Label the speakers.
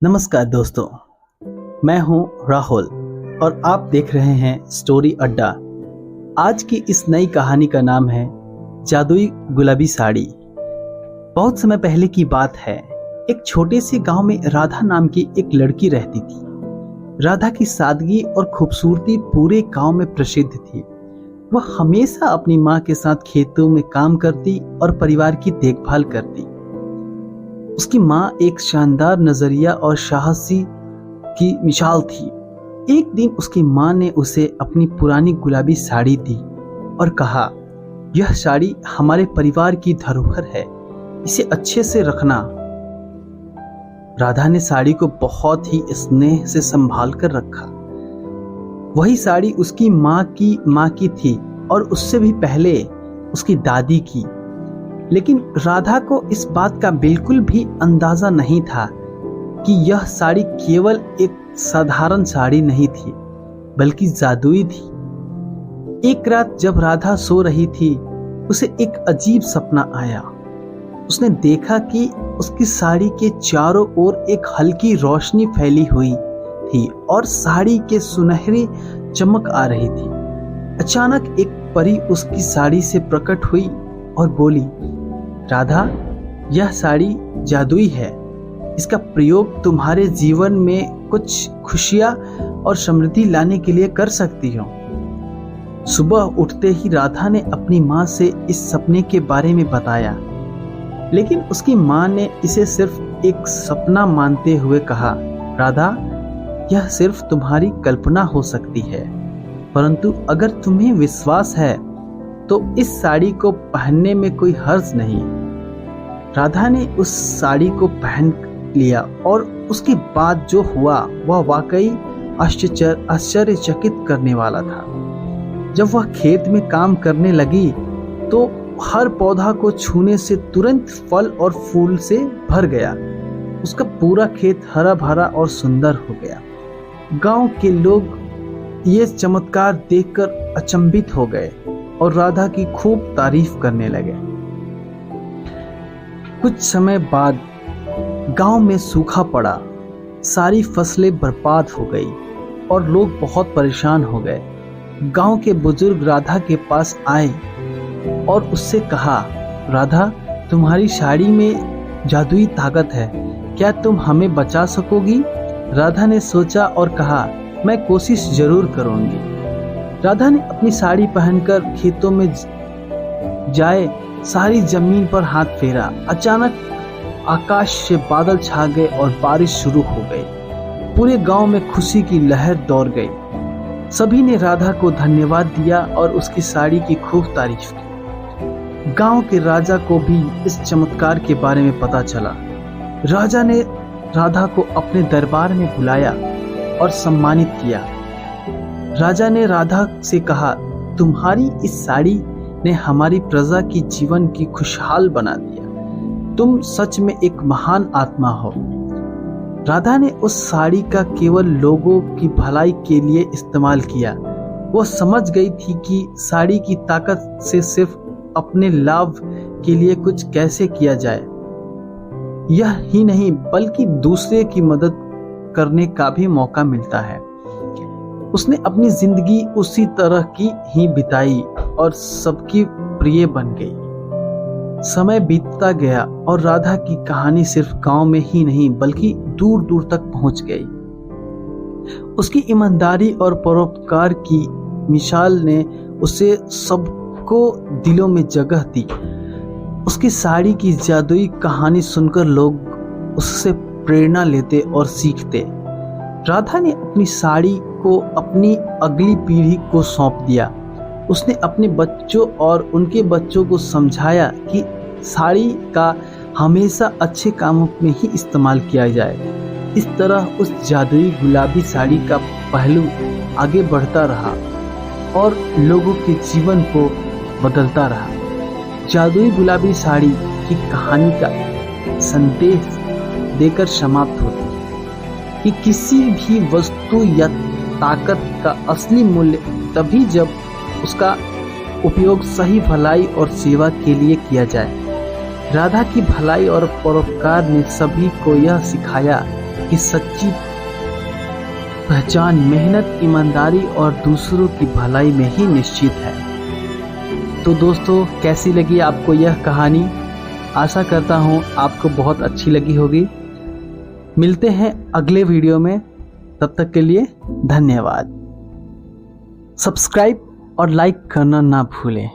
Speaker 1: नमस्कार दोस्तों, मैं हूं राहुल और आप देख रहे हैं स्टोरी अड्डा। आज की इस नई कहानी का नाम है जादुई गुलाबी साड़ी। बहुत समय पहले की बात है। एक छोटे से गांव में राधा नाम की एक लड़की रहती थी। राधा की सादगी और खूबसूरती पूरे गांव में प्रसिद्ध थी। वह हमेशा अपनी माँ के साथ खेतों में काम करती और परिवार की देखभाल करती। उसकी माँ एक शानदार नजरिया और साहसी की मिसाल थी। एक दिन उसकी माँ ने उसे अपनी पुरानी गुलाबी साड़ी दी और कहा, यह साड़ी हमारे परिवार की धरोहर है, इसे अच्छे से रखना। राधा ने साड़ी को बहुत ही स्नेह से संभाल कर रखा। वही साड़ी उसकी माँ की थी और उससे भी पहले उसकी दादी की। लेकिन राधा को इस बात का बिल्कुल भी अंदाजा नहीं था कि यह साड़ी केवल एक साधारण साड़ी नहीं थी, बल्कि जादुई थी। एक रात जब राधा सो रही थी, उसे एक अजीब सपना आया। उसने देखा कि उसकी साड़ी के चारों ओर एक हल्की रोशनी फैली हुई थी और साड़ी के सुनहरी चमक आ रही थी। अचानक एक परी उसकी साड़ी से प्रकट हुई और बोली, राधा, यह साड़ी जादुई है। इसका प्रयोग तुम्हारे जीवन में कुछ खुशियां और समृद्धि लाने के लिए कर सकती हो। सुबह उठते ही राधा ने अपनी माँ से इस सपने के बारे में बताया, लेकिन उसकी माँ ने इसे सिर्फ एक सपना मानते हुए कहा, राधा, यह सिर्फ तुम्हारी कल्पना हो सकती है, परंतु अगर तुम्हें विश्वास है तो इस साड़ी को पहनने में कोई हर्ज नहीं। राधा ने उस साड़ी को पहन लिया और उसके बाद जो हुआ वह वाकई आश्चर्यचकित करने वाला था। जब वह खेत में काम करने लगी तो हर पौधा को छूने से तुरंत फल और फूल से भर गया। उसका पूरा खेत हरा भरा और सुंदर हो गया। गांव के लोग ये चमत्कार देखकर अचंभित हो गए और राधा की खूब तारीफ करने लगे। कुछ समय बाद गांव में सूखा पड़ा, सारी फसलें बर्बाद हो गई और लोग बहुत परेशान हो गए। गांव के बुजुर्ग राधा के पास आए और उससे कहा, राधा, तुम्हारी साड़ी में जादुई ताकत है, क्या तुम हमें बचा सकोगी? राधा ने सोचा और कहा, मैं कोशिश जरूर करूंगी। राधा ने अपनी साड़ी पहनकर खेतों में जाए सारी जमीन पर हाथ फेरा। अचानक आकाश से बादल छा गए और बारिश शुरू हो गई। पूरे गांव में खुशी की लहर दौड़ गई। सभी ने राधा को धन्यवाद दिया और उसकी साड़ी की खूब तारीफ की। गांव के राजा को भी इस चमत्कार के बारे में पता चला। राजा ने राधा को अपने दरबार में बुलाया और सम्मानित किया। राजा ने राधा से कहा, तुम्हारी इस साड़ी ने हमारी प्रजा की जीवन की खुशहाल बना दिया। तुम सच में एक महान आत्मा हो। राधा ने उस साड़ी का केवल लोगों की भलाई के लिए इस्तेमाल किया। वो समझ गई थी कि साड़ी की ताकत से सिर्फ अपने लाभ के लिए कुछ कैसे किया जाए। यह ही नहीं बल्कि दूसरे की मदद करने का भी मौका मिलता है। उसने अपनी जिंदगी उसी तरह की ही बिताई और सबकी प्रिय बन गई। समय बीतता गया और राधा की कहानी सिर्फ गांव में ही नहीं बल्कि दूर दूर तक पहुंच गई। उसकी ईमानदारी और परोपकार की मिसाल ने उसे सबको दिलों में जगह दी। उसकी साड़ी की जादुई कहानी सुनकर लोग उससे प्रेरणा लेते और सीखते। राधा ने अपनी साड़ी को अपनी अगली पीढ़ी को सौंप दिया। उसने अपने बच्चों और उनके बच्चों को समझाया कि साड़ी का हमेशा अच्छे कामों में ही इस्तेमाल किया जाए। इस तरह उस जादुई गुलाबी साड़ी का पहलू आगे बढ़ता रहा और लोगों के जीवन को बदलता रहा। जादुई गुलाबी साड़ी की कहानी का संदेश देकर समाप्त होती है कि किसी भी वस्तु या ताकत का असली मूल्य तभी जब उसका उपयोग सही भलाई और सेवा के लिए किया जाए। राधा की भलाई और परोपकार ने सभी को यह सिखाया कि सच्ची पहचान मेहनत, ईमानदारी और दूसरों की भलाई में ही निश्चित है। तो दोस्तों, कैसी लगी आपको यह कहानी? आशा करता हूँ आपको बहुत अच्छी लगी होगी। मिलते हैं अगले वीडियो में, तब तक के लिए धन्यवाद। सब्सक्राइब और लाइक करना ना भूलें।